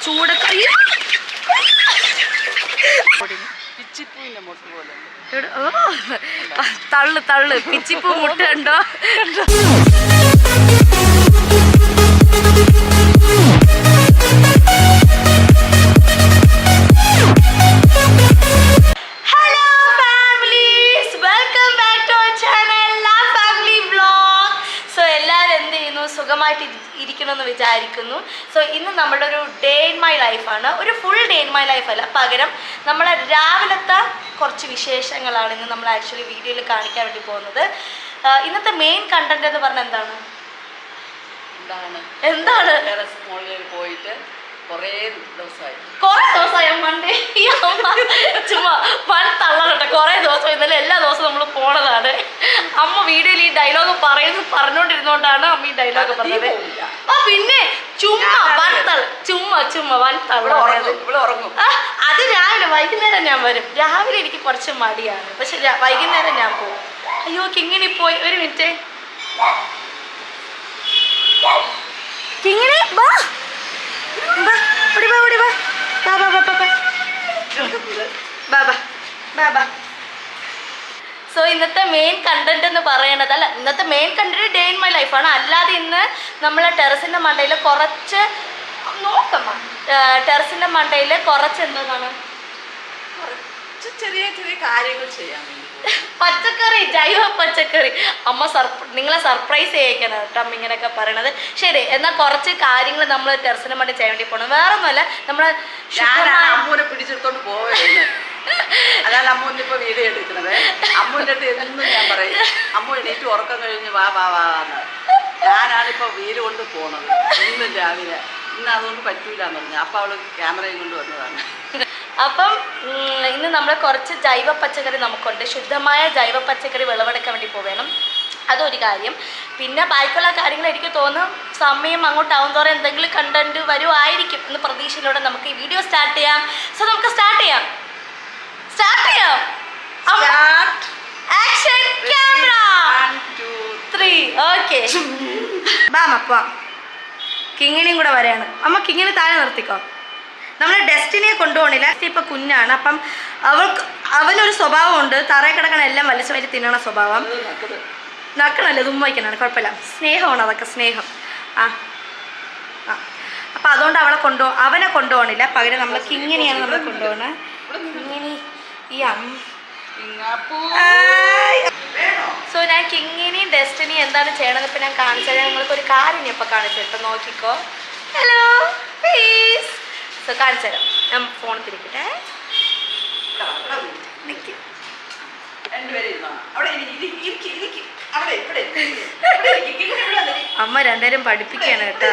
ചൂടൊക്കെ തള്ളു തള്ളു പിച്ചിപ്പൂ മുട്ട ഉണ്ടോ? സുഖമായിട്ട് ഇരിക്കണമെന്ന് വിചാരിക്കുന്നു. സോ ഇന്ന് നമ്മുടെ ഒരു ഡേ ഇൻ മൈ ലൈഫാണ്. ഒരു full day in my life അല്ല, പകരം നമ്മളെ രാവിലത്തെ കുറച്ച് വിശേഷങ്ങളാണ് ഇന്ന് നമ്മൾ ആക്ച്വലി വീഡിയോയിൽ കാണിക്കാൻ വേണ്ടി പോകുന്നത്. ഇന്നത്തെ മെയിൻ കണ്ടന്റ് എന്ന് പറഞ്ഞാൽ എന്താണ് പോയിട്ട് കുറേ ദിവസമായി മണ്ടേ ചുമ്മാ വൻ തള്ളട്ടെ. കുറേ ദിവസം ഇന്നലെ എല്ലാ ദിവസവും നമ്മൾ പോണതാണ്. അമ്മ വീഡിയോയിൽ ഈ ഡയലോഗ് പറഞ്ഞുകൊണ്ടിരുന്നോണ്ടാണ് അമ്മ ഈ ഡയലോഗ് പറഞ്ഞത്. ആ പിന്നെ ചുമ്മാ വൻ തള്ള അത് രാവിലെ വൈകുന്നേരം ഞാൻ വരും. രാവിലെ എനിക്ക് കുറച്ച് മടിയാണ്, പക്ഷെ വൈകുന്നേരം ഞാൻ പോകും. അയ്യോ കിങ്ങിണി പോയി. ഒരു മിനിറ്റ് കിങ്ങിണി ബാ. സോ ഇന്നത്തെ മെയിൻ കണ്ടന്റ് എന്ന് പറയുന്നത് ഇന്നത്തെ main content day in my ലൈഫാണ്. അല്ലാതെ ഇന്ന് നമ്മൾ ടെറസിന്റെ മണ്ടയിൽ കുറച്ച് ടെറസിന്റെ മണ്ടയിൽ കുറച്ച് എന്താണ് ചെറിയ ചെറിയ കാര്യങ്ങൾ ചെയ്യാൻ പച്ചക്കറി, ജൈവ പച്ചക്കറി. അമ്മ നിങ്ങളെ സർപ്രൈസ് ചെയ്യിക്കണം കേട്ടോ അമ്മ ഇങ്ങനെയൊക്കെ പറയണത്. ശരി, എന്നാൽ കുറച്ച് കാര്യങ്ങൾ നമ്മൾ ടെറസിന് വേണ്ടി ചെയ്യാൻ വേണ്ടി പോകണം. വേറെ ഒന്നുമല്ല, നമ്മളെ അമ്മൂനെ പിടിച്ചെടുത്തോണ്ട് പോവുകയാണ്. അതാണ് അമ്മൂന്നിപ്പോ വീഡിയോ എടുക്കുന്നത്. അമ്മൂൻ്റെ അടുത്ത് എന്നും ഞാൻ പറയും, അമ്മു എണീറ്റ് ഉറക്കം കഴിഞ്ഞ് വാ എന്ന്. ഞാനാണിപ്പോൾ വീട് കൊണ്ട് പോണത് ഇന്നും രാവിലെ. ഇന്ന് അതുകൊണ്ട് പറ്റൂലെന്ന് പറഞ്ഞു. അപ്പം അവള് ക്യാമറയും കൊണ്ട് വന്നതാണ്. അപ്പം ഇന്ന് നമ്മൾ കുറച്ച് ജൈവ പച്ചക്കറി നമുക്കുണ്ട്. ശുദ്ധമായ ജൈവ പച്ചക്കറി വിളവെടുക്കാൻ വേണ്ടി പോവേണം. അതൊരു കാര്യം. പിന്നെ ബാക്കിയുള്ള കാര്യങ്ങൾ എനിക്ക് തോന്നും സമയം അങ്ങോട്ടാവും തോറും എന്തെങ്കിലും കണ്ടന്റ് വരുമായിരിക്കും എന്ന പ്രതീക്ഷയിലൂടെ നമുക്ക് ഈ വീഡിയോ സ്റ്റാർട്ട് ചെയ്യാം. സോ നമുക്ക് സ്റ്റാർട്ട് ചെയ്യാം. Action camera 1 2 3. ഓക്കെ ബാമപ്പ കിങ്ങിണിയും കൂടെ വരെയാണ്. അമ്മ കിങ്ങിണി താഴെ നിർത്തിക്കോ. നമ്മൾ ഡെസ്റ്റിനിയെ കൊണ്ടുപോകണില്ല. ഇപ്പം കുഞ്ഞാണ്. അപ്പം അവനൊരു സ്വഭാവമുണ്ട്, തറയിൽ കിടക്കണ എല്ലാം വലിച്ചു വരി തിന്നണ സ്വഭാവം. നക്കണല്ലേ, തുമ്മ വയ്ക്കണാണ്, കുഴപ്പമില്ല. സ്നേഹമാണ് അതൊക്കെ, സ്നേഹം. അപ്പം അതുകൊണ്ട് അവനെ കൊണ്ടുപോകണില്ല. പകരം നമ്മൾ കിങ്ങിണിയാണ് നമ്മൾ കൊണ്ടുപോകണത്. കിങ്ങിണി ഈ സോ ഞാൻ കിങ്ങിനിയും ഡെസ്റ്റിനി എന്താണ് ചെയ്യണത് ഇപ്പം ഞാൻ കാണിച്ചാൽ നിങ്ങൾക്ക് ഒരു കാര്യം ഇപ്പം കാണിച്ചു കേട്ടോ, നോക്കിക്കോ. Hello please. സോ കാണിച്ചു തരാം. ഞാൻ ഫോൺ തിരിക്കട്ടെ. അമ്മ രണ്ടുപേരും പഠിപ്പിക്കുകയാണ് കേട്ടോ.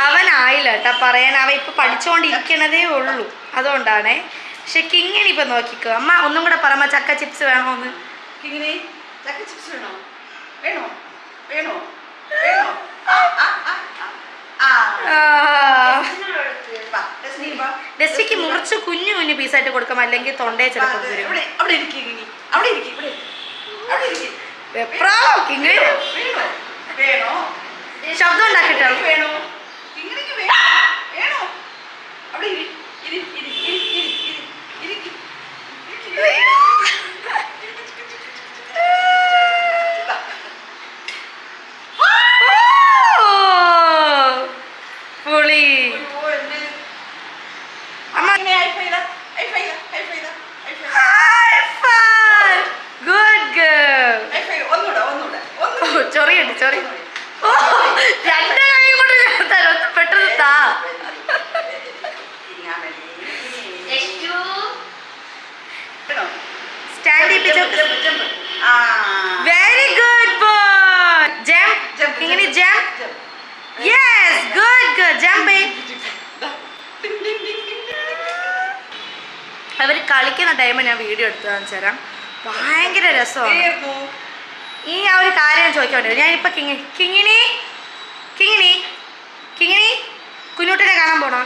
അവനായില്ല കേട്ടോ പറയാൻ. അവൻ ഇപ്പൊ പഠിച്ചുകൊണ്ടിരിക്കണതേ ഉള്ളൂ, അതുകൊണ്ടാണേ. പക്ഷെ കിങ്ങിണി ഇപ്പൊ നോക്കിക്കോ. അമ്മ ഒന്നും കൂടെ പറ, ചക്ക ചിപ്സ് വേണോന്ന്. കിങ്ങിണി ചക്ക ചിപ്സ് വേണോ? ഡെസ്റ്റിക്ക് മുറിച്ച് കുഞ്ഞു പീസായിട്ട് കൊടുക്കാം, അല്ലെങ്കിൽ തൊണ്ടയെ ചിലപ്പോൾ ശബ്ദം ഉണ്ടാക്കിട്ടോ. പൊളി. ചൊറിയുണ്ട്. രണ്ട് കൈ കൊണ്ട് തരും, പെട്ടെന്ന് താ. Very good boy. ജംപ് ഇങ്ങനെ ജംപ്. Yes good jump. അവർ കളിക്കുന്ന ടൈമിൽ ഞാൻ വീഡിയോ എടുത്ത് കാണിച്ചു തരാം. ഭയങ്കര രസമാണ്. ഈ ആ ഒരു കാര്യം ചോദിക്കാൻ വേണ്ടി ഞാനിപ്പോൾ കിങ്ങിണി കുഞ്ഞൂട്ടിനെ കാണാൻ പോണോ?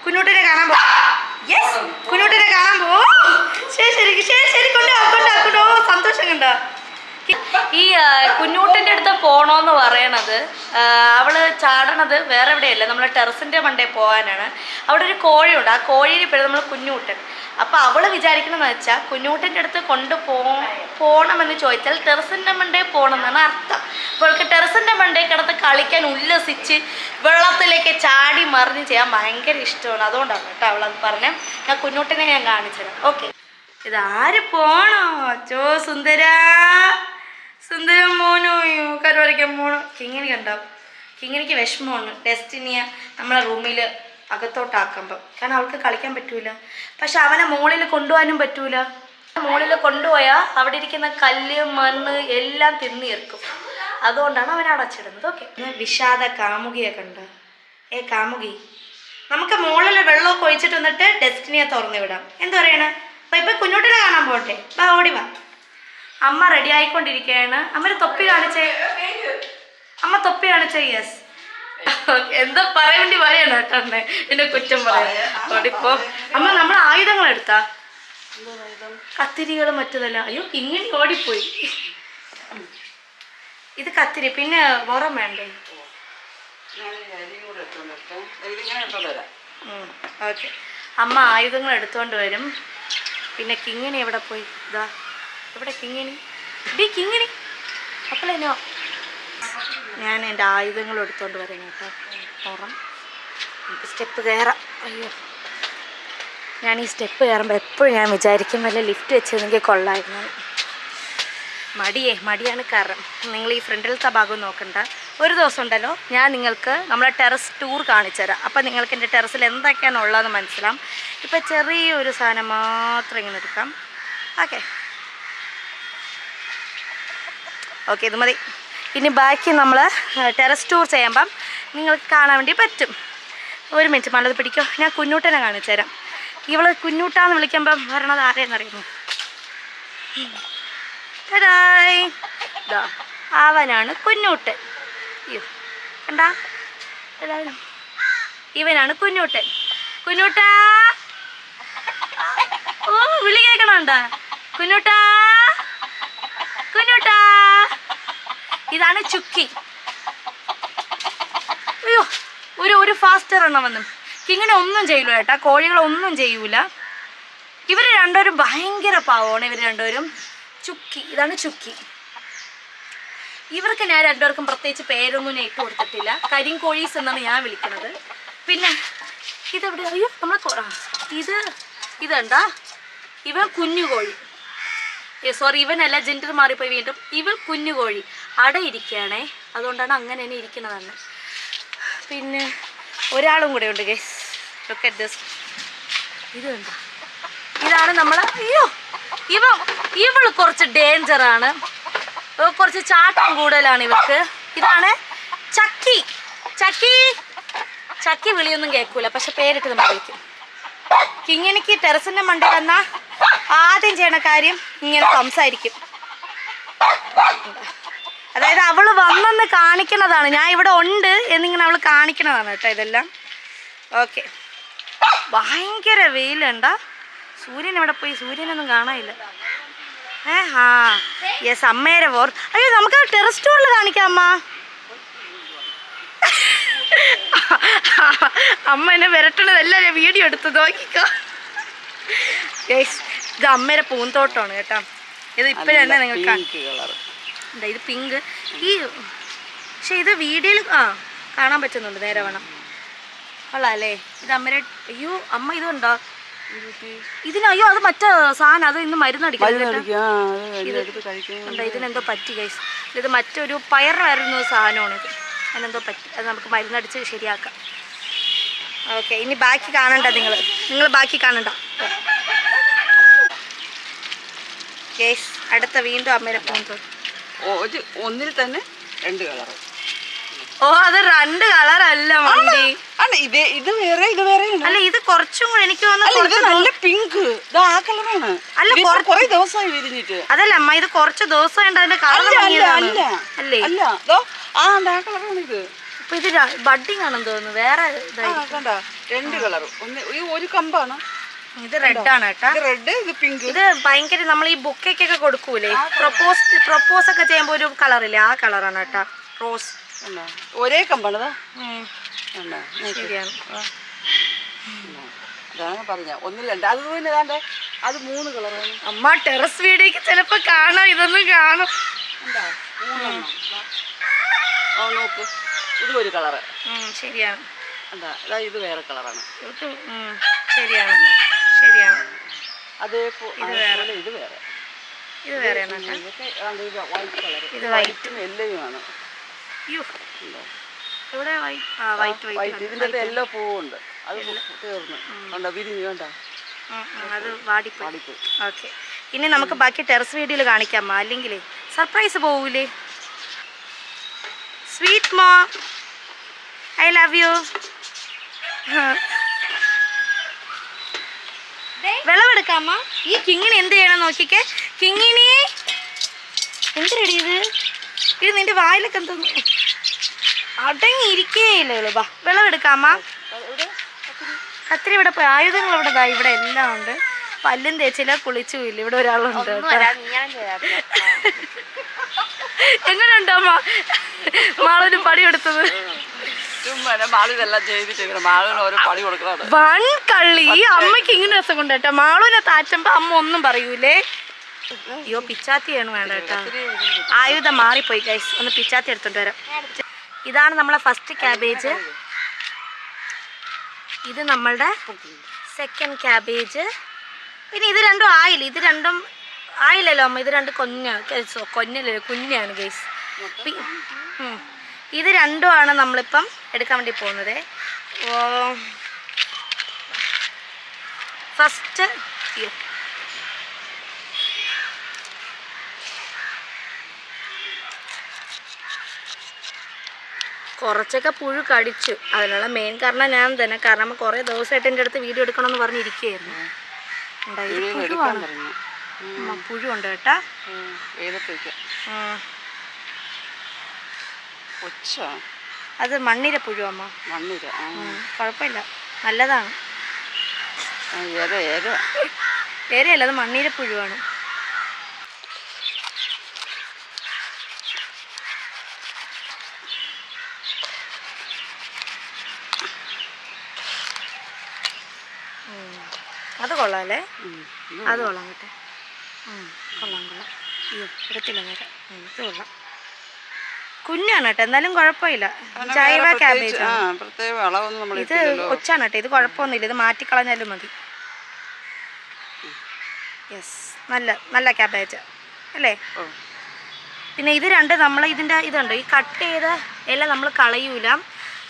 കുഞ്ഞൂട്ടിനെ കാണാൻ പോ. യെസ്, കുഞ്ഞൂട്ടിനെ കാണാൻ പോ. ശരി ശരി ശരി ശരി, കൊണ്ടോ സന്തോഷം കണ്ടോ. ഈ കുഞ്ഞൂട്ടിൻ്റെ അടുത്ത് പോകണമെന്ന് പറയണത് അവള് ചാടണത് വേറെ എവിടെയല്ല, നമ്മളെ ടെറസിൻ്റെ മണ്ടേ പോകാനാണ്. അവിടെ ഒരു കോഴിയുണ്ട്, ആ കോഴിയുടെ പേര് നമ്മൾ കുഞ്ഞൂട്ടൻ. അപ്പോൾ അവൾ വിചാരിക്കണമെന്ന് വെച്ചാൽ കുഞ്ഞൂട്ടൻ്റെ അടുത്ത് പോകണമെന്ന് ചോദിച്ചാൽ ടെറസിൻ്റെ മണ്ടേ പോകണം എന്നാണ് അർത്ഥം. അപ്പോൾ അവൾക്ക് ടെറസിൻ്റെ മണ്ടേ കിടന്ന് കളിക്കാൻ ഉല്ലസിച്ച് വെള്ളത്തിലേക്ക് ചാടി മറിഞ്ഞ് ചെയ്യാൻ ഭയങ്കര ഇഷ്ടമാണ്. അതുകൊണ്ടാണ് കേട്ടോ അവളത് പറഞ്ഞ. ഞാൻ കുഞ്ഞൂട്ടനെ ഞാൻ കാണിച്ചത്. ഓക്കെ, ഇതാര് പോണോ? ചോ സുന്ദരം മോനോ കരുവരയ്ക്കാൻ പോണോ? കിങ്ങിണി കണ്ടാവും. കിങ്ങിണിക്ക് വിഷമമാണ് ഡെസ്റ്റിനിയെ നമ്മളെ റൂമിൽ അകത്തോട്ടാക്കുമ്പം. കാരണം അവൾക്ക് കളിക്കാൻ പറ്റൂല. പക്ഷെ അവനെ മുകളിൽ കൊണ്ടുപോകാനും പറ്റൂല. മുകളിൽ കൊണ്ടുപോയാൽ അവിടെ ഇരിക്കുന്ന കല്ല് മണ്ണ് എല്ലാം തിന്നിയേർക്കും. അതുകൊണ്ടാണ് അവൻ അടച്ചിടുന്നത്. ഓക്കെ, വിഷാദ കാമുകിയെ കണ്ടോ? കാമുകി, നമുക്ക് മുകളിൽ വെള്ളമൊക്കെ ഒഴിച്ചിട്ട് വന്നിട്ട് ഡെസ്റ്റിനിയെ തുറന്നു വിടാം. എന്താ പറയണേ? അപ്പം ഇപ്പം കുഞ്ഞോട്ടിനെ കാണാൻ പോട്ടെ. വാ, ഓടി വാ. അമ്മ റെഡി ആയിക്കൊണ്ടിരിക്കുകയാണ്. അമ്മ തൊപ്പി കാണിച്ചേ. അമ്മ തൊപ്പി കാണിച്ചേ. യെസ്, എന്താ പറയേണ്ടി പറയണോ കേട്ടോ എന്നെ കുറ്റം പറയാം. ഓടിപ്പോ അമ്മ. നമ്മൾ ആയുധങ്ങൾ എടുത്താ കത്തിരികൾ മറ്റതല്ല. അയ്യോ, ഇങ്ങനെ ഓടിപ്പോയി. ഇത് കത്തിരി, പിന്നെ വറം വേണ്ടേ? ഓക്കെ, അമ്മ ആയുധങ്ങൾ എടുത്തോണ്ട് വരും. പിന്നെ കിങ്ങിണി എവിടെ പോയി? ഇതാ ഇവിടെ കിങ്ങിണി. കിങ്ങിണി അപ്പോഴേനോ ഞാൻ എൻ്റെ ആയുധങ്ങൾ എടുത്തോണ്ട് വരാം കേട്ടോ. പുറം നമുക്ക് സ്റ്റെപ്പ് കയറാം. അയ്യോ, ഞാൻ ഈ സ്റ്റെപ്പ് കയറുമ്പോൾ എപ്പോഴും ഞാൻ വിചാരിക്കും വല്ല ലിഫ്റ്റ് വെച്ചിരുന്നെങ്കിൽ കൊള്ളായിരുന്നു. മടിയാണ് കാരണം. നിങ്ങൾ ഈ ഫ്രണ്ടിലത്തെ ഭാഗം നോക്കണ്ട. ഒരു ദിവസം ഉണ്ടല്ലോ, ഞാൻ നിങ്ങൾക്ക് നമ്മളെ ടെറസ് ടൂർ കാണിച്ചു തരാം. അപ്പം നിങ്ങൾക്ക് എൻ്റെ ടെറസിൽ എന്തൊക്കെയാണ് ഉള്ളതെന്ന് മനസ്സിലാവും. ഇപ്പം ചെറിയൊരു സാധനം മാത്രം ഇങ്ങനെ എടുക്കാം. ഓക്കെ, ഇത് മതി. ഇനി ബാക്കി നമ്മൾ ടെറസ് ടൂർ ചെയ്യുമ്പം നിങ്ങൾക്ക് കാണാൻ വേണ്ടി പറ്റും. ഒരു മിനിറ്റ് മല്ലത് പിടിക്കോ, ഞാൻ കുഞ്ഞൂട്ടനെ കാണിച്ചു തരാം. ഇവള് കുഞ്ഞൂട്ടാന്ന് വിളിക്കുമ്പം വരണത് ആരെയെന്നറിയുമോ? ഇതാ അവനാണ് കുഞ്ഞൂട്ടൻ. അയ്യോ കണ്ടാ, എല്ലാവരും ഇവനാണ് കുഞ്ഞൂട്ടൻ. കുഞ്ഞൂട്ടാ, ഓ വിളി കേൾക്കണുണ്ടാ? കുഞ്ഞൂട്ടാ, കുഞ്ഞൂട്ടാ. ഇതാണ് ചുക്കി. അയ്യോ, ഒരു ഫാസ്റ്റർ എണ്ണം വന്നു. കിങ്ങിനെ ഒന്നും ചെയ്യൂല കേട്ടാ, കോഴികളൊന്നും ചെയ്യൂല. ഇവർ രണ്ടുപേരും ഭയങ്കര പാവമാണ്. ഇവർ രണ്ടുപേരും ചുക്കി. ഇതാണ് ചുക്കി. ഇവർക്ക് ഞാൻ രണ്ടുപേർക്കും പ്രത്യേകിച്ച് പേരൊന്നും ഞാൻ ഇട്ട് കൊടുത്തിട്ടില്ല. കരിങ്കോഴീസ് എന്നാണ് ഞാൻ വിളിക്കുന്നത്. പിന്നെ ഇതെവിടെ? അയ്യോ, നമ്മളെ ഇതെന്താ? ഇവൻ കുഞ്ഞുകോഴി. സോറി, ഇവനല്ല, ജെൻഡർ മാറിപ്പോയി വീണ്ടും. ഇവൻ കുഞ്ഞുകോഴി അടയിരിക്കുകയാണേ, അതുകൊണ്ടാണ് അങ്ങനെ തന്നെ ഇരിക്കുന്നതാണ്. പിന്നെ ഒരാളും കൂടെ ഉണ്ട് ഗൈസ്. Look at this. ഇത് കണ്ടോ? ഇതാണ് നമ്മളെ. അയ്യോ, ഇവൾ കുറച്ച് ഡേഞ്ചറാണ്. കുറച്ച് ചാട്ടം കൂടുതലാണ് ഇവർക്ക്. ഇതാണ് ചക്കി. ചക്കി വിളിയൊന്നും കേൾക്കൂല, പക്ഷെ പേരിട്ട് നമ്മൾ വിളിക്കും. കിങ്ങിണിക്ക് ടെറസിൻ്റെ മണ്ട വന്നാൽ ആദ്യം ചെയ്യണ കാര്യം ഇങ്ങനെ സംസാരിക്കും. അതായത് അവൾ വന്നെന്ന് കാണിക്കണതാണ്. ഞാൻ ഇവിടെ ഉണ്ട് എന്നിങ്ങനെ അവൾ കാണിക്കണതാണ് കേട്ടോ ഇതെല്ലാം. ഓക്കെ, ഭയങ്കര വെയിലുണ്ട. സൂര്യൻ എവിടെ പോയി? സൂര്യനൊന്നും കാണാനില്ല. യെസ്, അമ്മേരെ അയ്യോ, നമുക്ക് ടെറസ് ടൂറിൽ കാണിക്കാം അമ്മ. അമ്മ എന്നെ വിരട്ടണതെല്ലാം ഞാൻ വീഡിയോ എടുത്ത് നോക്കിക്കോ. ഇത് അമ്മേരെ പൂന്തോട്ടമാണ് കേട്ടോ. ഇത് ഇപ്പോഴെന്നെ നിങ്ങൾക്ക് ഇത് പിങ്ക്. പക്ഷെ ഇത് വീഡിയോയിൽ കാണാൻ പറ്റുന്നുണ്ട്. നേരെ വേണം കൊള്ളാല്ലേ? ഇത് അമ്മേരെ. അയ്യോ അമ്മ, ഇതുണ്ടോ ഇതിന്? അത് മറ്റേ സാധനം, അത് ഇന്ന് മരുന്നടിക്കണം. ഇതിനെന്തോ പറ്റി ഗൈസ്. ഇത് മറ്റൊരു പയർ വരുന്ന സാധനമാണ്. ഇത് അതിനെന്തോ പറ്റി. അത് നമുക്ക് മരുന്നടിച്ച് ശരിയാക്കാം. ഓക്കെ, ഇനി ബാക്കി കാണണ്ട. നിങ്ങൾ ബാക്കി കാണണ്ട ഗൈസ്. അടുത്ത വീണ്ടും അമ്മേരെ പോകുന്നത്. ഒന്നിൽ തന്നെ 2 കളർ. ഓ, അത് 2 കളറല്ല മണ്ടി. ഇത് വേറെ, ഇത് വേറെ. അല്ല, ഇത് കുറച്ചും കൂടെ എനിക്ക് തോന്നുന്നു നല്ല പിങ്ക്. ആ കളറാണ്. അല്ല, കുറേ ദിവസമായി വിരിഞ്ഞിട്ട്. അതല്ല അമ്മ, ഇത് കുറച്ച് ദിവസമായിട്ട് അതിന്റെ കളർ അല്ലേ? അല്ല, ആ കളറാണ് ഇത്. അപ്പൊ ഇത് ബഡ്ഡിങ് ആണെന്ന് തോന്നുന്നു. വേറെ കണ്ടോ 2 കളർ. ഒരു കമ്പാണ്. ഇത് റെഡ് ആണ് കേട്ടാ. റെഡ്, ഇത് പിങ്ക്. ഇത് ഭയങ്കര നമ്മൾ ഈ ബുക്കൊക്കെ കൊടുക്കൂലേ, പ്രൊപ്പോസ് ഒക്കെ ചെയ്യുമ്പോ ഒരു കളറില്ലേ, ആ കളറാണ് കേട്ടാ. റോസ് ഒരേ കമ്പാണ്. ശരിയാണ്. അതാണ് പറഞ്ഞ 1 2. അത് പിന്നെ ഏതാണ്ട് അത് 3 കളറാണ്. അമ്മ ടെറസ് വീഡിയോക്ക് ചിലപ്പോ കാണാം, ഇതൊന്നും കാണും. നോക്ക്, ഇത് ഒരു കളറ്. ശരിയാണ്. എന്താ ഇത് വേറെ കളറാണ്. ശരിയാണ് ശരിയാണ്. അതേപോലെ ഇത് വേറെ. ഇത് വേറെയാണ്. White colour. ഇത് വൈറ്റും യെല്ലോയുമാണ്. ഇവിടെ വൈറ്റ്. ഇതിൻ്റെ എല്ലാ പൂവുണ്ട്. അത് തീർന്നു. കണ്ടോ വിരിഞ്ഞു. കണ്ടോ അത് വാടിപ്പോയി. ഓക്കെ, ഇനി നമുക്ക് ബാക്കി ടെറസ് വീഡിയോയിൽ കാണിക്കാം. അല്ലെങ്കിൽ സർപ്രൈസ് പോവൂലേ. Sweet mom, I love you. വിളവെടുക്കാമ്മ. ഈ കിങ്ങിണി എന്ത് ചെയ്യണം നോക്കിക്കേ. കിങ്ങിണി എന്ത് റെഡി ഇത് നിന്റെ വായിലൊക്കെ എന്തോന്നു അടങ്ങിയിരിക്കേയില്ല. ബാ വിളവെടുക്കാമ്മ. കത്തിരി ഇവിടെ പോയി. ആയുധങ്ങൾ ഇവിടെ ഇവിടെ എല്ലാം ഉണ്ട്. പല്ലും തേച്ചില്ല, കുളിച്ചുമില്ല. ഇവിടെ ഒരാളുണ്ട്. എങ്ങനെയുണ്ടോ അമ്മ മാളൂന് പണി എടുത്തത്? വൺ കള്ളി. അമ്മയ്ക്ക് ഇങ്ങനെ രസം കൊണ്ട് കേട്ടോ. മാളൂനെ താറ്റുമ്പോ അമ്മ ഒന്നും പറയൂലേ. അയ്യോ പിച്ചാത്തിയാണ് വേണ്ട കേട്ടോ. ആയുധം മാറിപ്പോയി ഗൈസ്. ഒന്ന് പിച്ചാത്തി എടുത്തോണ്ട് വരാം. ഇതാണ് നമ്മളെ ഫസ്റ്റ് ക്യാബേജ്. ഇത് നമ്മളുടെ സെക്കൻഡ് ക്യാബേജ്. പിന്നെ ഇത് രണ്ടും ആയില്ല. ഇത് രണ്ടും ആയില്ലല്ലോ അമ്മ. ഇത് രണ്ട് കുഞ്ഞാണ് ഗൈസ്. ഇത് രണ്ടുമാണ് നമ്മളിപ്പം എടുക്കാൻ വേണ്ടി പോകുന്നത്. ഫസ്റ്റ് കുറച്ചൊക്കെ പുഴു കടിച്ചു. അതിനുള്ള മെയിൻ കാരണം ഞാൻ തന്നെ. കാരണം കുറേ ദിവസമായിട്ട് എൻ്റെ അടുത്ത് വീഡിയോ എടുക്കണമെന്ന് പറഞ്ഞിരിക്കുകയായിരുന്നു. പുഴു ഉണ്ട് കേട്ടാ. അത് മണ്ണിര പുഴു അമ്മ. കുഴപ്പമില്ല, നല്ലതാണ്. ഏരയല്ല, അത് മണ്ണിര പുഴുവാണ്. അത് കൊള്ളാല്ലേ. അത് കൊള്ളാം കേട്ടെ. കൊള്ളാം. അയ്യോ എടുത്തില്ല നേരം. ഇത് കൊള്ളാം. കുഞ്ഞാണ് കേട്ടോ, എന്നാലും കുഴപ്പമില്ല. ജൈവ ക്യാബേജ്. ഇത് ഒച്ചാണ് കേട്ടോ. ഇത് കുഴപ്പമൊന്നുമില്ല. ഇത് മാറ്റിക്കളഞ്ഞാലും മതി. യെസ്, നല്ല ക്യാബേജ് അല്ലേ. പിന്നെ ഇത് രണ്ട് നമ്മൾ ഇതിൻ്റെ ഇതുണ്ട്, ഈ കട്ട് ചെയ്ത ഇല നമ്മൾ കളയൂല.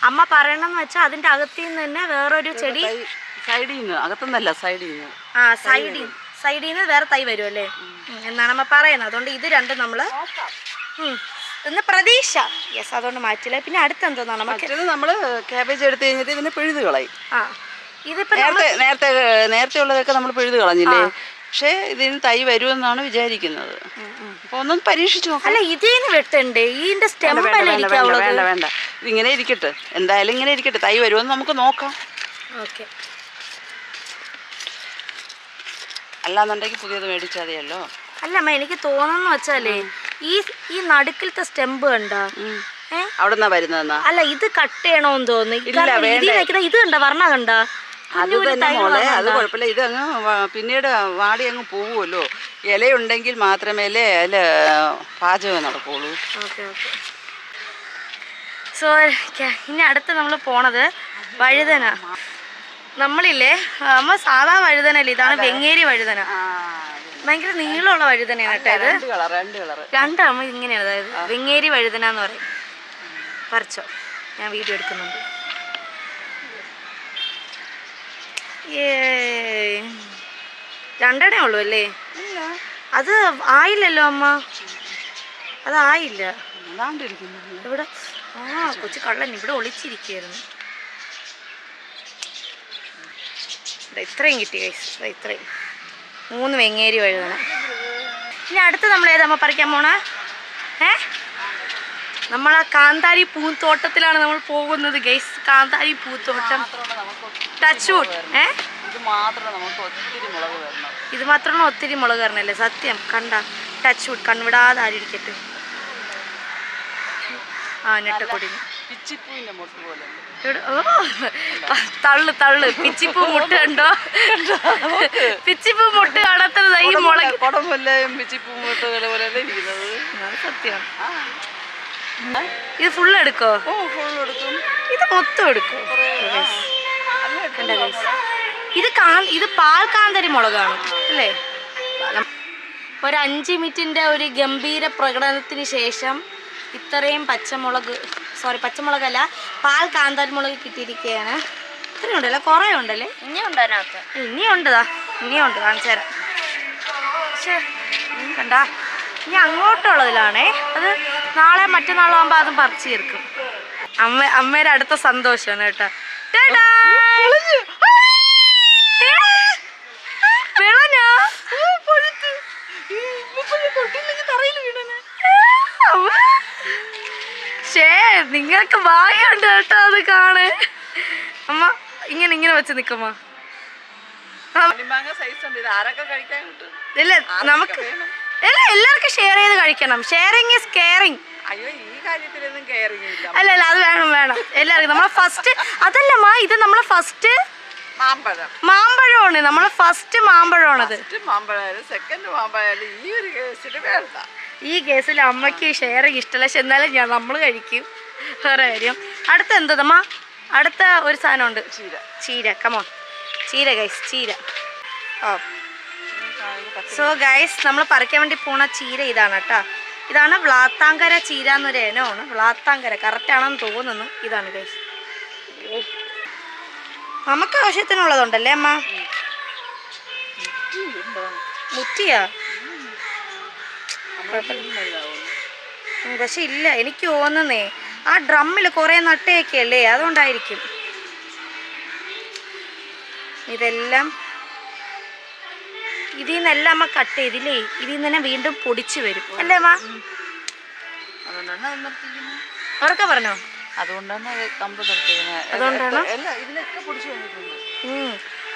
അമ്മ പറയണമെന്ന് വെച്ചാൽ അതിൻ്റെ അകത്തിൽ നിന്ന് തന്നെ വേറൊരു ചെടി സൈഡിൽ നിന്ന് വേറെ തൈ വരും അല്ലേ എന്നാണ് അമ്മ പറയുന്നത്. അതുകൊണ്ട് ഇത് രണ്ടും നമ്മൾ ഇന്ന് പ്രതീക്ഷ. യെസ്, അതുകൊണ്ട് മാറ്റില്ല. പിന്നെ അടുത്തെന്തോന്നാണ് നമ്മൾ ക്യാബേജ് എടുത്തു കഴിഞ്ഞിട്ട് ഇതിനെ പിഴുത് കളയും. ഇതിപ്പോ നേരത്തെ ഉള്ളതൊക്കെ നമ്മൾ പിഴുത് കളഞ്ഞില്ലേ. പക്ഷേ ഇതിന് തൈ വരുമെന്നാണ് വിചാരിക്കുന്നത്. അപ്പൊ ഒന്നും പരീക്ഷിച്ചു നോക്കാം. അല്ല, ഇതിന് വെട്ടണ്ടേ? ഇതിന്റെ സ്റ്റെം വേണ്ട, ഇതിങ്ങനെ ഇരിക്കട്ടെ. എന്തായാലും ഇങ്ങനെ ഇരിക്കട്ടെ. തൈ വരുമെന്ന് നമുക്ക് നോക്കാം. ഓക്കെ. അല്ലാന്നുണ്ടെങ്കിൽ പുതിയത് മേടിച്ചാൽ മതിയല്ലോ. അല്ല അമ്മ, എനിക്ക് തോന്നുന്നു വെച്ചാലേ ഈ നടുക്കിലത്തെ സ്റ്റെമ്പ് കണ്ടോ? അവിടെന്നാ വരുന്നതെന്നാ? അല്ല, ഇത് കട്ട് ചെയ്യണോന്ന് തോന്നുന്നു. ഇത് കണ്ട വർണ്ണ കണ്ട? അത് തന്നെ മോളെ, അത് കുഴപ്പമില്ല. ഇത് അങ്ങ് പിന്നീട് വാടി അങ്ങ് പോവുമല്ലോ. ഇലയുണ്ടെങ്കിൽ മാത്രമേ ഇല പാചകം നടക്കുള്ളൂ. സോ ഇനി അടുത്ത് നമ്മൾ പോണത് വഴുതന. നമ്മളില്ലേ അമ്മ സാധാ വഴുതനല്ലേ, ഇതാണ് വെങ്ങേരി വഴുതന. ഭയങ്കര നീളമുള്ള വഴുതനയാണ് കേട്ടോ. ഇത് രണ്ടാമ ഇങ്ങനെയാണ്, അതായത് വെങ്ങേരി വഴുതന എന്ന് പറയും. പറിച്ചോ, ഞാൻ വീഡിയോ എടുക്കുന്നുണ്ട്. രണ്ടെണ്ണേ ഉള്ളൂ അല്ലേ? അത് ആയില്ലല്ലോ അമ്മ, അതായില്ല. ഇവിടെ കൊച്ചു കള്ളൻ ഇവിടെ ഒളിച്ചിരിക്കുകയായിരുന്നു. ഇത്രയും കിട്ടി ഗൈസ്, ഇത്രയും 3 വെങ്ങേരി വഴുതന. ഇനി അടുത്ത് നമ്മൾ ഏതമ്മ പറിക്കാൻ പോണ? നമ്മളാ കാന്താരി പൂന്തോട്ടത്തിലാണ് നമ്മൾ പോകുന്നത് ഗൈസ്. കാന്താരി പൂന്തോട്ടം. Touch wood. ഇത് മാത്രമേ നമുക്ക് ഒത്തിരി മുളക് വരണം. ഇത് മാത്രമാണ് ഒത്തിരി മുളക് വരണല്ലേ? സത്യം. കണ്ട ടച്ച് വുഡ് കൺവിടാതെ ആരിയിരിക്കട്ടെ. ആ നെട്ടക്കൊടിന് പിച്ചിപ്പൂവിന്റെ മുട്ട് പോലെ. തള്ളു തള്ളു. പിച്ചിപ്പൂ മുട്ട് കണ്ടോ? പിച്ചിപ്പൂ മുട്ട് കാണാത്തത് ഈ മുളക്. കുടമുല്ലയും പിച്ചിപ്പൂ മുട്ടുകളെ പോലെ ഇരിക്കുന്നത്. സത്യം. ഇത് ഫുള്ള് എടുക്കോ? ഇത് മൊത്തം എടുക്കോ? ഇത് പാൽ കാന്താരി മുളകാണ് അല്ലേ? ഒരു 5 മിനിറ്റിന്റെ ഒരു ഗംഭീര പ്രകടനത്തിന് ശേഷം ഇത്രയും പച്ചമുളകല്ല പാൽ കാന്താരി മുളക് കിട്ടിയിരിക്കുകയാണ്. ഇത്രയും ഉണ്ടല്ലോ, കുറേ ഉണ്ടല്ലേ? ഇനിയുണ്ട് അതിനകത്ത്. ഇനിയുണ്ട് കാണിച്ചു തരാം. പക്ഷേ കണ്ടാ ഇനി അങ്ങോട്ടുള്ളതിലാണേ. അത് നാളെ മറ്റന്നാളാകുമ്പോൾ അതും പറിച്ചു തീർക്കും. അമ്മയുടെ അടുത്ത സന്തോഷമാണ് കേട്ടോ. നിങ്ങൾക്ക് ഭാഗ്യമുണ്ട് കേട്ടോ അത് കാണേ. അമ്മ ഇങ്ങനെ വെച്ച് നിക്കമ്മ. ഇല്ല നമുക്ക് എല്ലാവർക്കും ഷെയർ ചെയ്ത് കഴിക്കണം. Sharing is caring. അല്ല അത് വേണം എല്ലാവർക്കും. നമ്മളെ ഫസ്റ്റ് അതല്ലമ്മ, ഇത് നമ്മളെ ഫസ്റ്റ് മാമ്പഴമാണ്. നമ്മളെ ഫസ്റ്റ് മാമ്പഴമാണത്. ഈ കേസിൽ അമ്മയ്ക്ക് ഷെയറിങ് ഇഷ്ടമല്ല. പക്ഷെ എന്നാലും നമ്മൾ കഴിക്കും. വേറെ കാര്യം. അടുത്ത എന്തമ്മ? അടുത്ത ഒരു സാധനമുണ്ട്. ചീര. കമോൺ, ചീര ഗൈസ്, ചീര. സോ ഗൈസ് നമ്മൾ പറിക്കാൻ വേണ്ടി പോണ ചീര ഇതാണ് കേട്ടോ. ഇതാണ് വ്ളാത്താങ്കര ചീര എന്നൊരു ഇനമാണ്. വ്ളാത്താങ്കര കറക്റ്റാണെന്ന് തോന്നുന്നു. ഇതാണ് ഗൈസ്. നമുക്ക് ആവശ്യത്തിനുള്ളതുണ്ടല്ലേ അമ്മ? മുറ്റിയാ? പക്ഷെ ഇല്ല, എനിക്ക് തോന്നുന്നേ ആ ഡ്രമ്മിൽ കുറേ നട്ടയൊക്കെ അല്ലേ, അതുകൊണ്ടായിരിക്കും. ഇതെല്ലാം ഇതിൽ നിന്നെല്ലാം അമ്മ കട്ട് ചെയ്തില്ലേ, ഇതിൽ നിന്ന് തന്നെ വീണ്ടും പൊടിച്ചു വരും അല്ലേ അമ്മ? അവരൊക്കെ പറഞ്ഞോ അതുകൊണ്ടാണ് കമ്പ് നിർത്തിയിരിക്കുന്നത്.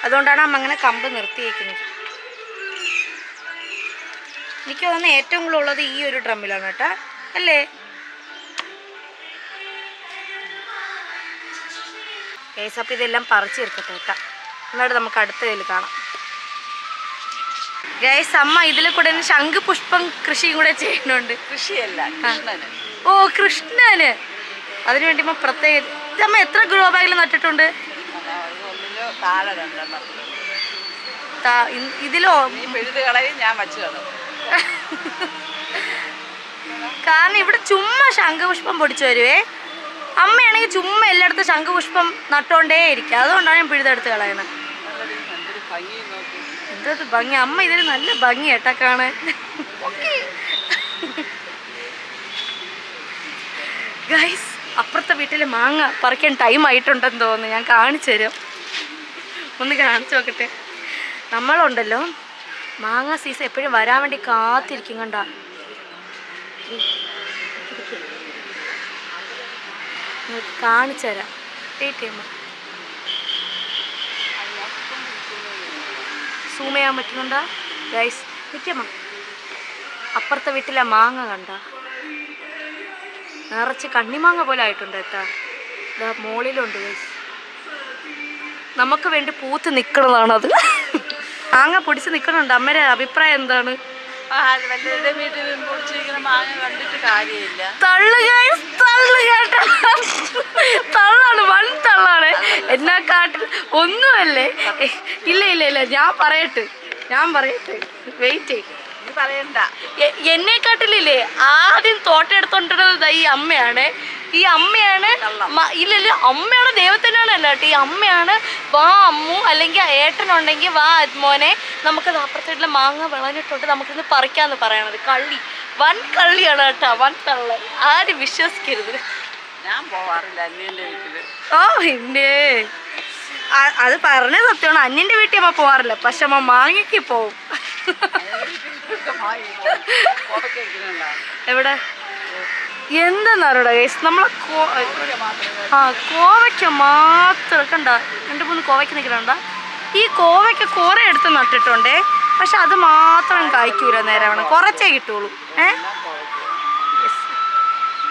അതുകൊണ്ടാണ് അമ്മ അങ്ങനെ കമ്പ് നിർത്തിയേക്കുന്നത്. എനിക്ക് തോന്നുന്നു ഏറ്റവും കൂടുതൽ ഉള്ളത് ഈ ഒരു ഡ്രമ്മിലാണ് കേട്ടോ അല്ലേ? കേസ് അപ്പം ഇതെല്ലാം പറിച്ചു തീർക്കട്ടെ കേട്ടോ. എന്നിട്ട് നമുക്ക് അടുത്തതിൽ കാണാം. ഗൈസ് അമ്മ ഇതിൽ കൂടെ ശംഖുപുഷ്പം കൃഷിയും കൂടെ ചെയ്യുന്നുണ്ട്. കൃഷിയല്ല, ഓ കൃഷ്ണന്. അതിനുവേണ്ടി അമ്മ പ്രത്യേക അമ്മ എത്ര ഗ്രോ ബാഗിൽ നട്ടിട്ടുണ്ട്? ഇതിലോ ഞാൻ വച്ചു കാണും. കാരണം ഇവിടെ ചുമ്മാ ശംഖുപുഷ്പം പൊടിച്ചു വരുവേ. അമ്മയാണെങ്കിൽ ചുമ്മാ എല്ലായിടത്തും ശംഖുപുഷ്പം നട്ടോണ്ടേ ഇരിക്കുക. അതുകൊണ്ടാണ് ഞാൻ പിഴുതെടുത്ത് കളയണത്. എന്തത് ഭംഗി അമ്മ, ഇതിന് നല്ല ഭംഗി ഏട്ടാ കാണാൻ. ഗൈസ് അപ്പുറത്തെ വീട്ടിൽ മാങ്ങ പറിക്കാൻ ടൈം ആയിട്ടുണ്ടെന്ന് തോന്നുന്നു. ഞാൻ കാണിച്ചു തരാം, ഒന്ന് കാണിച്ചു നോക്കട്ടെ. നമ്മളുണ്ടല്ലോ മാങ്ങ സീസൺ എപ്പോഴും വരാൻ വേണ്ടി കാത്തിരിക്കും. കണ്ട കാണിച്ചു തരാം. സൂം ചെയ്യാൻ പറ്റുന്നുണ്ടോ ഗൈസ്? നിൽക്കമ്മ, അപ്പുറത്തെ വീട്ടിലെ മാങ്ങ കണ്ട നിറച്ച് കണ്ണിമാങ്ങ പോലെ ആയിട്ടുണ്ട് കേട്ടാ. ഇതാ മോളിലുണ്ട് ഗൈസ്. നമുക്ക് വേണ്ടി പൂത്ത് നിൽക്കണതാണത്. മാങ്ങ പൊടിച്ച് നിൽക്കണുണ്ട്. അമ്മയുടെ അഭിപ്രായം എന്താണ്? തള്ളാണ്, വൺ തള്ളാണ്. എന്നാ കാട്ടിൽ ഒന്നുമല്ലേ? ഇല്ല ഞാൻ പറയട്ടെ വെയിറ്റ് പറയണ്ട. എന്നെക്കാട്ടില്ലേ ആദ്യം തോട്ടെടുത്തോണ്ടിരുന്നത് ഈ അമ്മയാണ്. ഈ അമ്മയാണ് ഇല്ലല്ല അമ്മയാണ് ദൈവത്തിനാണ് അല്ല കേട്ടോ. ഈ അമ്മയാണ് വാ അമ്മു അല്ലെങ്കിൽ ഏട്ടനുണ്ടെങ്കിൽ വാ മോനെ നമുക്ക് അപ്പുറത്തെ വീട്ടിലെ മാങ്ങ വിളഞ്ഞിട്ടുണ്ട് നമുക്കിന്ന് പറിക്കാന്ന് പറയണത്. കള്ളി, വൻ കള്ളിയാണ് കേട്ടോ, വൻ തള്ള. ആരും വിശ്വസിക്കരുത്. ഞാൻ പോവാറില്ല അന്യന്റെ വീട്ടില്. ഓ ഇന്നേ അത് പറഞ്ഞ സത്യമാണ്. അന്യന്റെ വീട്ടിൽ അമ്മ പോവാറില്ല, പക്ഷെ അമ്മ മാങ്ങയ്ക്ക് പോവും. എവിടെ? എന്തെന്നറിയടാ ഗൈസ് നമ്മളെ കോവയ്ക്ക മാത്രം കണ്ട 2-3 കോവയ്ക്ക നിൽക്കണ്ട. ഈ കോവയ്ക്ക കുറെ എടുത്ത് നട്ടിട്ടുണ്ടേ, പക്ഷെ അത് മാത്രം കായ്ക്കൂല നേരമാണ്, കുറച്ചേ കിട്ടുള്ളൂ.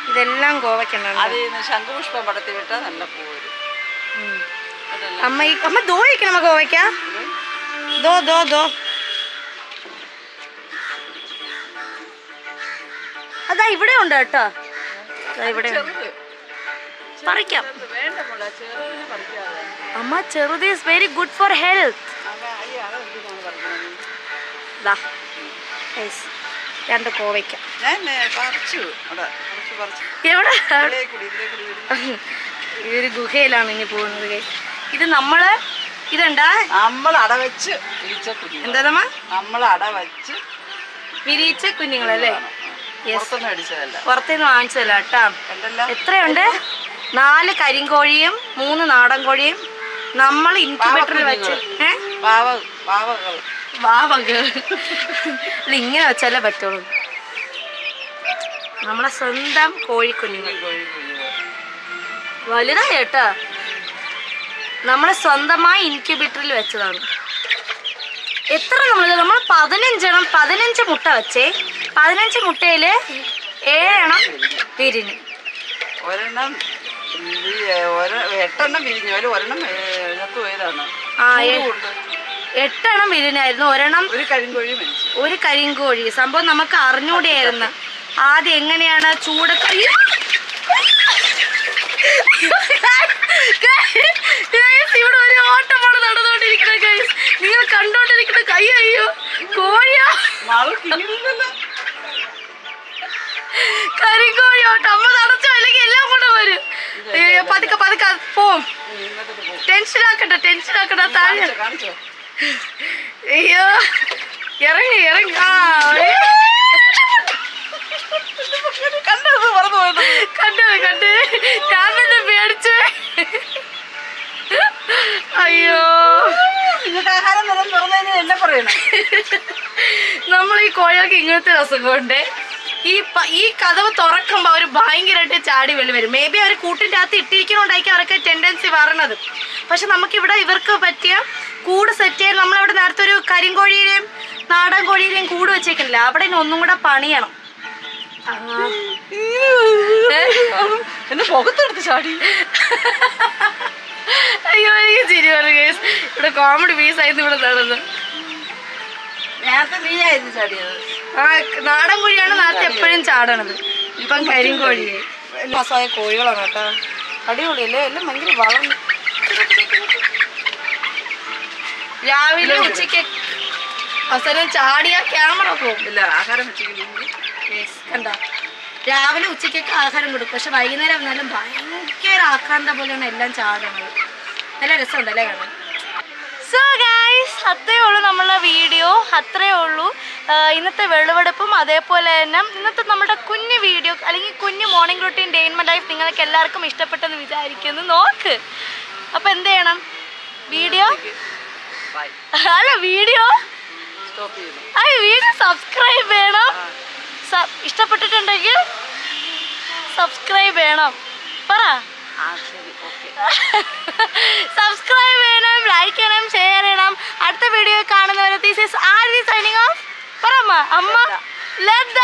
ഇതെല്ലാം കോവയ്ക്ക ശംഖുപുഷ്പം പടത്തി വിട്ടാൽ നല്ല പൂ വരും. അമ്മ ദോ ഇരിക്കണം കോവയ്ക്ക, ദോ ദോ ദോ. അതാ ഇവിടെ ഉണ്ട് കേട്ടോ, ഇവിടെ പറിക്കാം. അമ്മ ചെറുത് is very good for health. 2 കോവയ്ക്ക എവിടെ? ഈ ഒരു ഗുഹയിലാണ് ഇനി പോകുന്നത്. ഇത് നമ്മള് ഇതെന്താ അടവച്ച് എന്താ നമ്മൾ അടവച്ച് വിരിയിച്ച കുഞ്ഞുങ്ങളല്ലേ? പുറത്തുനിന്ന് വാങ്ങിച്ചതല്ല കേട്ടാ. എത്രയുണ്ട്? 4 കരിങ്കോഴിയും 3 നാടൻ കോഴിയും നമ്മൾ ഇൻക്യുബേറ്ററിൽ വെച്ച് വാവകൾ ഇങ്ങനെ വെച്ചാലേ പറ്റുള്ളൂ. നമ്മളെ സ്വന്തം കോഴിക്കുഞ്ഞുങ്ങൾ വലുതായി കേട്ടാ. നമ്മളെ സ്വന്തമായി ഇൻക്യുബേറ്ററിൽ വെച്ചതാണ്. എത്ര നമ്മൾ 15 മുട്ട വെച്ചേ. 15 മുട്ടയിൽ 7 എണ്ണം വിരിഞ്ഞു. 8 വിരിഞ്ഞു. 8 എണ്ണം വിരിഞ്ഞായിരുന്നു. 1 എണ്ണം ഒരു കരിങ്കോഴി. സംഭവം നമുക്ക് അറിഞ്ഞൂടെയായിരുന്നു ആദ്യം എങ്ങനെയാണ് ചൂടൊക്കെ. ഇവിടെ ഒരു ഓട്ടമാണ് നടന്നുകൊണ്ടിരിക്കുന്നത് ഗൈസ്, നിങ്ങൾ കണ്ടോണ്ടിരിക്കുന്ന കൈ. അയ്യോ കോഴിയോ കരിങ്കോഴിയോട്ടോ. അമ്മ നടച്ചോ, അല്ലെങ്കിൽ എല്ലാം കൂടെ വരും. പതുക്കെ പതുക്കെ പോവും. ടെൻഷൻ ആക്കണ്ട താഴെ. അയ്യോ ഇറങ്ങി കണ്ടു ഞാൻ തന്നെ പേടിച്ചു. അയ്യോ നമ്മൾ ഈ കോഴികൾക്ക് ഇങ്ങനത്തെ അസുഖമുണ്ട്. ഈ കതവ് തുറക്കുമ്പോൾ അവർ ഭയങ്കരമായിട്ട് ചാടി വെളി വരും. മേ ബി അവർ കൂട്ടിൻ്റെ അകത്ത് ഇട്ടിരിക്കണോണ്ടായിരിക്കും അവർക്ക് ടെൻഡൻസി വരണത്. പക്ഷെ നമുക്കിവിടെ ഇവർക്ക് പറ്റിയ കൂട് സെറ്റ് ചെയ്യാൻ നമ്മളവിടെ നേരത്തെ ഒരു കരിങ്കോഴിയിലെയും നാടൻ കോഴിയിലെയും കൂട് വെച്ചേക്കുന്നില്ല, അവിടെ ഇനി ഒന്നും കൂടെ പണിയണം. എന്നെ മുഖത്തെടുത്ത് ചാടി. അയ്യോ എനിക്ക് ചിരി വന്നു കേസ്. ഇവിടെ കോമഡി പീസായിരുന്നു ഇവിടെ നടന്നത്. നേരത്തെ നീയായിരുന്നു ചാടിയത്. നാടൻ കോഴിയാണ് നേരത്തെ എപ്പോഴും ചാടണത്. ഇപ്പം കരിങ്കോഴിയെ മാസമായ കോഴികളാണ് കേട്ടോ. അടിപൊളിയല്ലേ, എല്ലാം ഭയങ്കര വളർന്നു. രാവിലെ ഉച്ചയ്ക്ക് അവസരം ചാടിയ ക്യാമറ പോകില്ല. ആഹാരം വെച്ചിരിക്കുന്നു കണ്ട. രാവിലെ ഉച്ചയ്ക്കൊക്കെ ആഹാരം കൊടുക്കും, പക്ഷെ വൈകുന്നേരം വന്നാലും ഭയങ്കര ആക്രാന്ത പോലെയാണ് എല്ലാം ചാടുന്നത്. നല്ല രസമുണ്ടല്ലേ കാണാൻ. സോ ഗൈസ്, അത്രയേ ഉള്ളൂ നമ്മളുടെ വീഡിയോ. അത്രയേ ഉള്ളൂ ഇന്നത്തെ വിളവെടുപ്പും. അതേപോലെ തന്നെ ഇന്നത്തെ നമ്മുടെ കുഞ്ഞു വീഡിയോ അല്ലെങ്കിൽ കുഞ്ഞു morning routine day in my life നിങ്ങൾക്ക് എല്ലാവർക്കും ഇഷ്ടപ്പെട്ടെന്ന് വിചാരിക്കുന്നു. നോക്ക്. അപ്പം എന്ത് ചെയ്യണം? വീഡിയോ വീഡിയോ സബ്സ്ക്രൈബ് ചെയ്യണം. ഇഷ്ടപ്പെട്ടിട്ടുണ്ടെങ്കിൽ സബ്സ്ക്രൈബ് ചെയ്യണം. പറ. സബ്സ്ക്രൈബ് ചെയ്യണം, ലൈക്ക് ചെയ്യണം, ഷെയർ ചെയ്യണം. അടുത്ത വീഡിയോ കാണുന്നവരെ this is Arya signing off. പറമ്മ അമ്മ ലത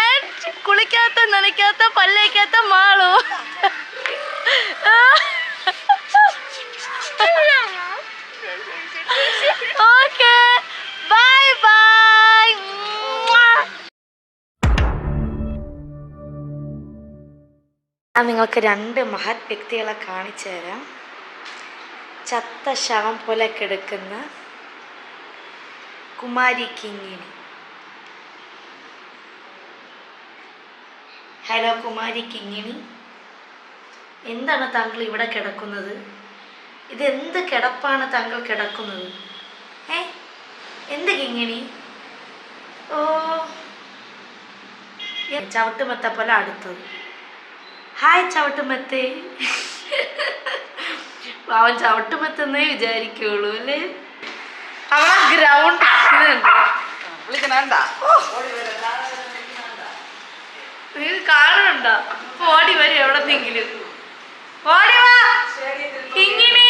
ആൻഡ് കുളിക്കാത്ത നനയ്ക്കാത്ത പല്ലേക്കാത്ത മാളു. Okay bye bye. ഞാൻ നിങ്ങൾക്ക് 2 മഹത് വ്യക്തികളെ കാണിച്ചു തരാം. ചത്ത ശവം പോലെ കിടക്കുന്ന കുമാരി കിങ്ങിണി. ഹലോ കുമാരി കിങ്ങിണി, എന്താണ് താങ്കൾ ഇവിടെ കിടക്കുന്നത്? ഇതെന്ത് കിടപ്പാണ് താങ്കൾ കിടക്കുന്നത്? എന്ത് കിങ്ങിണി? ഓ ചവിട്ടുമെത്ത പോലെ അടുത്തത്. ഹായ് ചവിട്ടുമെത്തേ. അവൻ ചവിട്ടുമെത്തന്നേ വിചാരിക്കുള്ളൂ അല്ലേ? അവളെ ഗ്രൗണ്ട് നിങ്ങൾ കാണുന്നുണ്ടോ? ഓടി വരും എവിടെന്നെങ്കിലും. ഓടി വാ ഇങ്ങനെ.